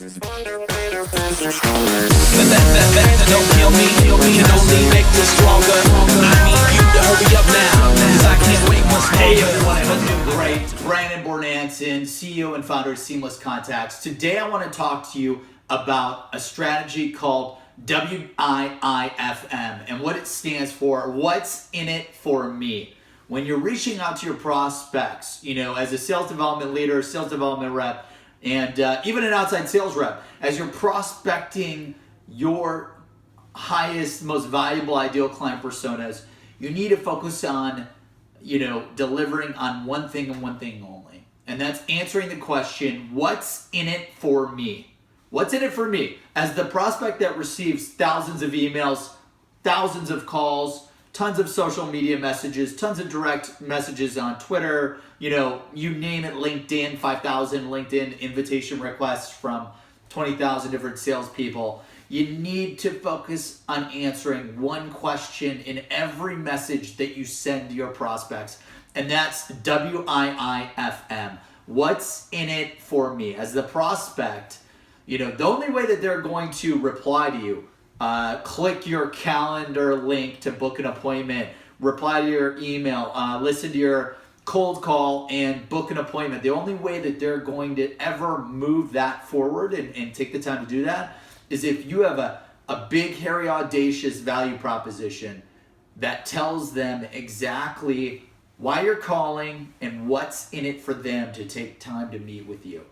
That don't kill me, can only make me stronger. I need you to hurry up now, 'cause I can't wait much longer. Hey everyone, I hope you're doing great. Brandon Bornanson, CEO and founder of Seamless Contacts. Today I want to talk to you about a strategy called W.I.I.F.M. and what it stands for, what's in it for me. When you're reaching out to your prospects, as a sales development leader, sales development rep, and even an outside sales rep, as you're prospecting your highest, most valuable, ideal client personas, you need to focus on, delivering on one thing and one thing only. And that's answering the question, what's in it for me? What's in it for me? As the prospect that receives thousands of emails, thousands of calls, tons of social media messages, tons of direct messages on Twitter, you name it, LinkedIn, 5,000 LinkedIn invitation requests from 20,000 different salespeople. You need to focus on answering one question in every message that you send to your prospects, and that's W-I-I-F-M. What's in it for me? As the prospect, the only way that they're going to reply to you, click your calendar link to book an appointment, reply to your email, listen to your cold call and book an appointment. The only way that they're going to ever move that forward and take the time to do that is if you have a big, hairy, audacious value proposition that tells them exactly why you're calling and what's in it for them to take time to meet with you.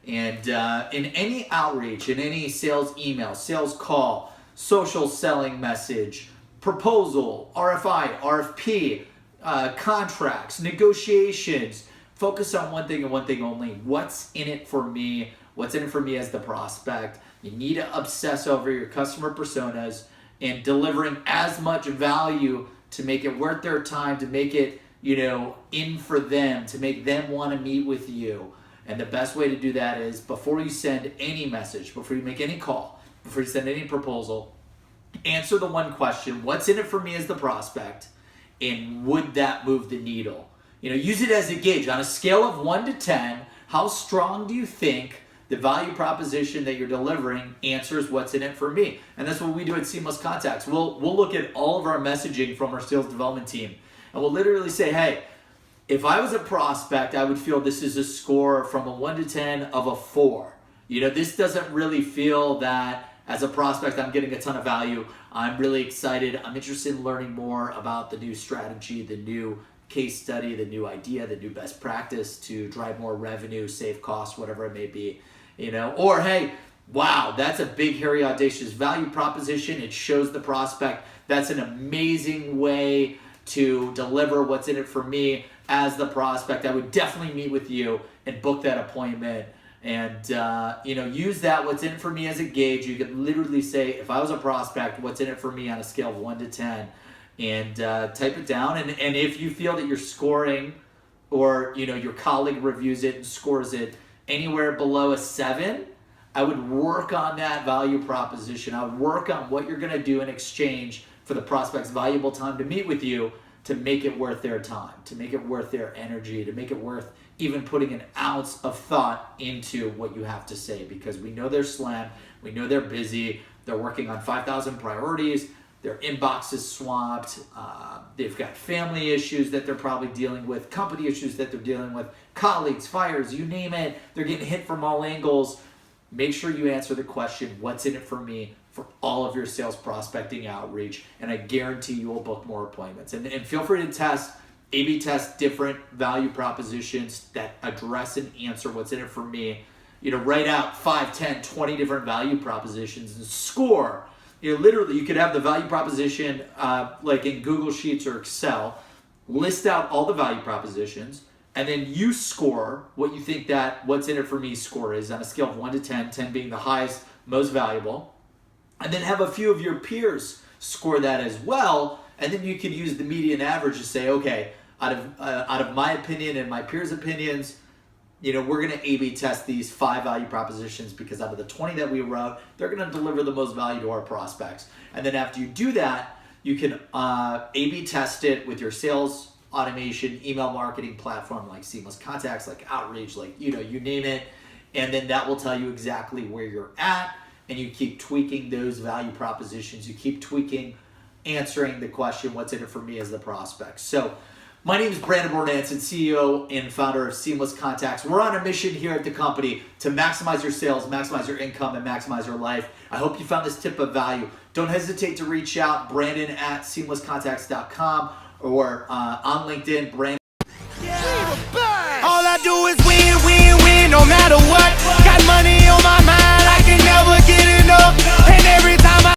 And in any outreach, in any sales email, sales call, social selling message, proposal, RFI, RFP, contracts, negotiations, focus on one thing and one thing only. What's in it for me? What's in it for me as the prospect? You need to obsess over your customer personas and delivering as much value to make it worth their time, to make it, in for them, to make them want to meet with you. And the best way to do that is before you send any message, before you make any call, before you send any proposal, answer the one question, what's in it for me as the prospect, and would that move the needle? Use it as a gauge. On a scale of 1 to 10, how strong do you think the value proposition that you're delivering answers what's in it for me? And that's what we do at Seamless Contacts. We'll look at all of our messaging from our sales development team, and we'll literally say, hey, if I was a prospect, I would feel this is a score from a 1 to 10 of a 4. This doesn't really feel that as a prospect I'm getting a ton of value. I'm really excited. I'm interested in learning more about the new strategy, the new case study, the new idea, the new best practice to drive more revenue, save costs, whatever it may be. Or hey, wow, that's a big, hairy, audacious value proposition. It shows the prospect that's an amazing way to deliver what's in it for me as the prospect. I would definitely meet with you and book that appointment. And use that what's in it for me as a gauge. You could literally say, if I was a prospect, what's in it for me on a scale of 1 to 10, and type it down. And if you feel that you're scoring, or your colleague reviews it and scores it anywhere below a 7, I would work on that value proposition. I would work on what you're going to do in exchange for the prospect's valuable time to meet with you, to make it worth their time, to make it worth their energy, to make it worth even putting an ounce of thought into what you have to say, because we know they're slammed, we know they're busy, they're working on 5,000 priorities, their inbox is swamped, they've got family issues that they're probably dealing with, company issues that they're dealing with, colleagues, fires, you name it, they're getting hit from all angles. Make sure you answer the question, what's in it for me, for all of your sales prospecting outreach, and I guarantee you will book more appointments. And feel free to A/B test different value propositions that address and answer what's in it for me. Write out 5, 10, 20 different value propositions and score. Literally, you could have the value proposition like in Google Sheets or Excel, list out all the value propositions, and then you score what you think that what's in it for me score is on a scale of 1 to 10, 10 being the highest, most valuable. And then have a few of your peers score that as well, and then you can use the median average to say, okay, out of my opinion and my peers' opinions, we're going to A/B test these 5 value propositions, because out of the 20 that we wrote, they're going to deliver the most value to our prospects. And then after you do that, you can A/B test it with your sales automation, email marketing platform like Seamless Contacts, like Outreach, like you name it. and then that will tell you exactly where you're at, and you keep tweaking those value propositions. You keep tweaking, answering the question, what's in it for me as the prospect. So my name is Brandon Bornanson, CEO and founder of Seamless Contacts. We're on a mission here at the company to maximize your sales, maximize your income, and maximize your life. I hope you found this tip of value. Don't hesitate to reach out, Brandon at seamlesscontacts.com, or on LinkedIn, Brandon